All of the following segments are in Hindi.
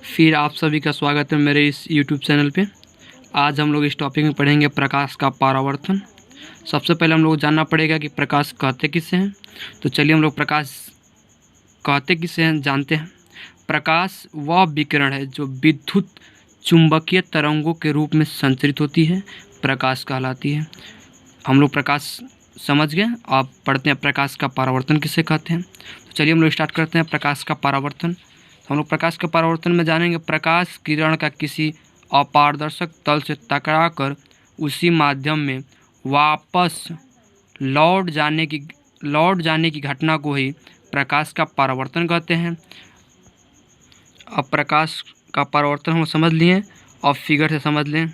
फिर आप सभी का स्वागत है मेरे इस यूट्यूब चैनल पे। आज हम लोग इस टॉपिक में पढ़ेंगे प्रकाश का परावर्तन। सबसे पहले हम लोग जानना पड़ेगा कि प्रकाश कहते किसे हैं। तो चलिए हम लोग प्रकाश कहते किसे हैं जानते हैं। प्रकाश वह विकिरण है जो विद्युत चुंबकीय तरंगों के रूप में संचरित होती है, प्रकाश कहलाती है। हम लोग प्रकाश समझ गए। आप पढ़ते हैं प्रकाश का परावर्तन किसे कहते हैं। तो चलिए हम लोग स्टार्ट करते हैं प्रकाश का परावर्तन। हम लोग प्रकाश के परावर्तन में जानेंगे प्रकाश किरण का किसी अपारदर्शक तल से टकराकर उसी माध्यम में वापस लौट जाने की घटना को ही प्रकाश का परावर्तन कहते हैं। अब प्रकाश का परावर्तन हम समझ लिए, अब फिगर से समझ लें।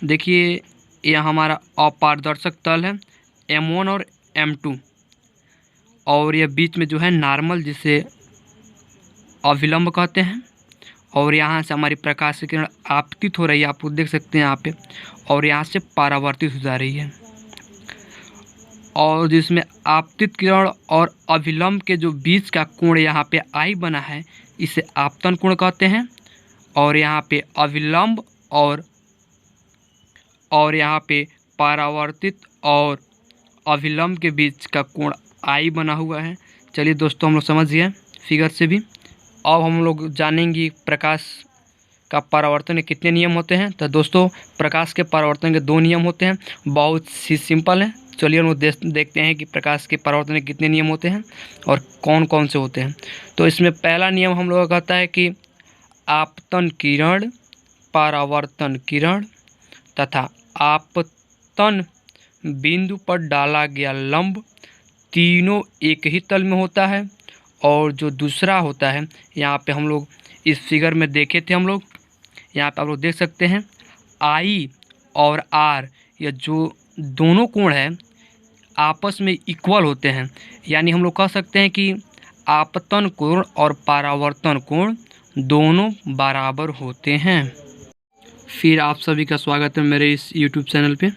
देखिए यह हमारा अपारदर्शक तल है M1 और M2, और यह बीच में जो है नॉर्मल जिसे अविलंब कहते हैं, और यहाँ से हमारी प्रकाश की किरण आपतित हो रही है, आप देख सकते हैं यहाँ पे, और यहाँ से परावर्तित हो जा रही है। और जिसमें आपतित किरण और अविलंब के जो बीच का कोण यहाँ पे आई बना है, इसे आपतन कोण कहते हैं। और यहाँ पे अविलंब और यहाँ पे परावर्तित और अविलंब के बीच का कोण आई बना हुआ है। चलिए दोस्तों हम लोग समझ गए फिगर से भी। अब हम लोग जानेंगे प्रकाश का परावर्तन के कितने नियम होते हैं। तो दोस्तों प्रकाश के परावर्तन के 2 नियम होते हैं, बहुत ही सिंपल है। चलिए हम लोग देखते हैं कि प्रकाश के परावर्तन के कितने नियम होते हैं और कौन कौन से होते हैं। तो इसमें पहला नियम हम लोग का कहता है कि आपतन किरण, परावर्तन किरण तथा आपतन बिंदु पर डाला गया लंब तीनों एक ही तल में होता है। और जो दूसरा होता है, यहाँ पे हम लोग इस फिगर में देखे थे, हम लोग यहाँ पे आप लोग देख सकते हैं I और R, ये जो दोनों कोण है आपस में इक्वल होते हैं। यानी हम लोग कह सकते हैं कि आपतन कोण और परावर्तन कोण दोनों बराबर होते हैं। फिर आप सभी का स्वागत है मेरे इस यूट्यूब चैनल पे।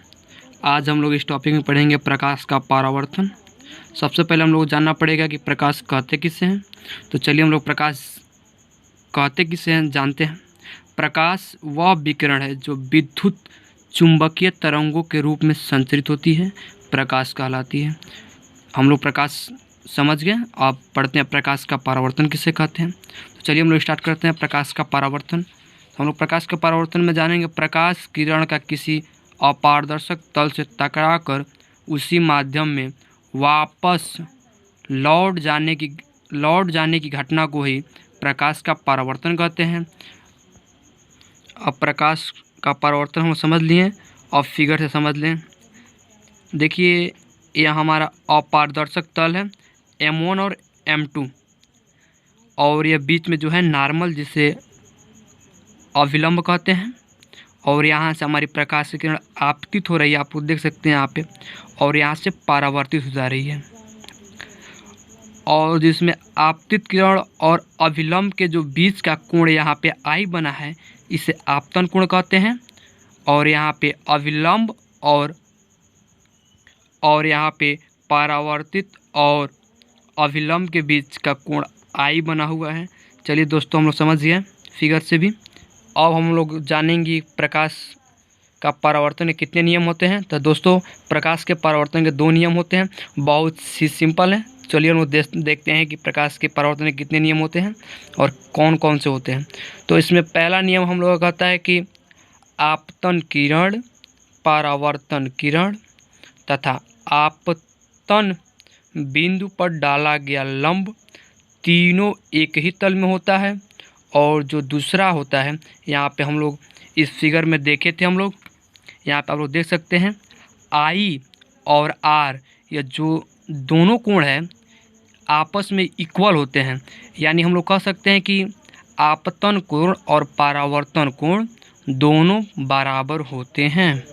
आज हम लोग इस टॉपिक में पढ़ेंगे प्रकाश का परावर्तन। सबसे पहले हम लोग जानना पड़ेगा कि प्रकाश कहते किसे हैं। तो चलिए हम लोग प्रकाश कहते किसे हैं जानते हैं। प्रकाश वह विकिरण है जो विद्युत चुंबकीय तरंगों के रूप में संचरित होती है, प्रकाश कहलाती है। हम लोग प्रकाश समझ गए। आप पढ़ते हैं प्रकाश का परावर्तन किसे कहते हैं। तो चलिए हम लोग स्टार्ट करते हैं प्रकाश का परावर्तन। हम लोग प्रकाश के परावर्तन में जानेंगे प्रकाश किरण का किसी अपारदर्शक तल से टकराकर उसी माध्यम में वापस लौट जाने की घटना को ही प्रकाश का परावर्तन कहते हैं। अब प्रकाश का परावर्तन हम समझ लिए, अब फिगर से समझ लें। देखिए यह हमारा अपारदर्शक तल है M1 और M2, और यह बीच में जो है नॉर्मल जिसे अविलंब कहते हैं, और यहाँ से हमारी प्रकाश की किरण आपतित हो रही है, आप देख सकते हैं यहाँ पे, और यहाँ से परावर्तित हो जा रही है। और जिसमें आपतित किरण और अविलंब के जो बीच का कोण यहाँ पे I बना है, इसे आपतन कोण कहते हैं। और यहाँ पे अविलंब और यहाँ पे परावर्तित और अविलंब के बीच का कोण I बना हुआ है। चलिए दोस्तों हम लोग समझ गए फिगर से भी। अब हम लोग जानेंगे प्रकाश का परावर्तन के कितने नियम होते हैं। तो दोस्तों प्रकाश के परावर्तन के 2 नियम होते हैं, बहुत ही सिंपल है। चलिए हम लोग देखते हैं कि प्रकाश के परावर्तन के कितने नियम होते हैं और कौन कौन से होते हैं। तो इसमें पहला नियम हम लोग का कहता है कि आपतन किरण, परावर्तन किरण तथा आपतन बिंदु पर डाला गया लंब तीनों एक ही तल में होता है। और जो दूसरा होता है, यहाँ पे हम लोग इस फिगर में देखे थे, हम लोग यहाँ पे आप लोग देख सकते हैं I और R, ये जो दोनों कोण है आपस में इक्वल होते हैं। यानी हम लोग कह सकते हैं कि आपतन कोण और परावर्तन कोण दोनों बराबर होते हैं।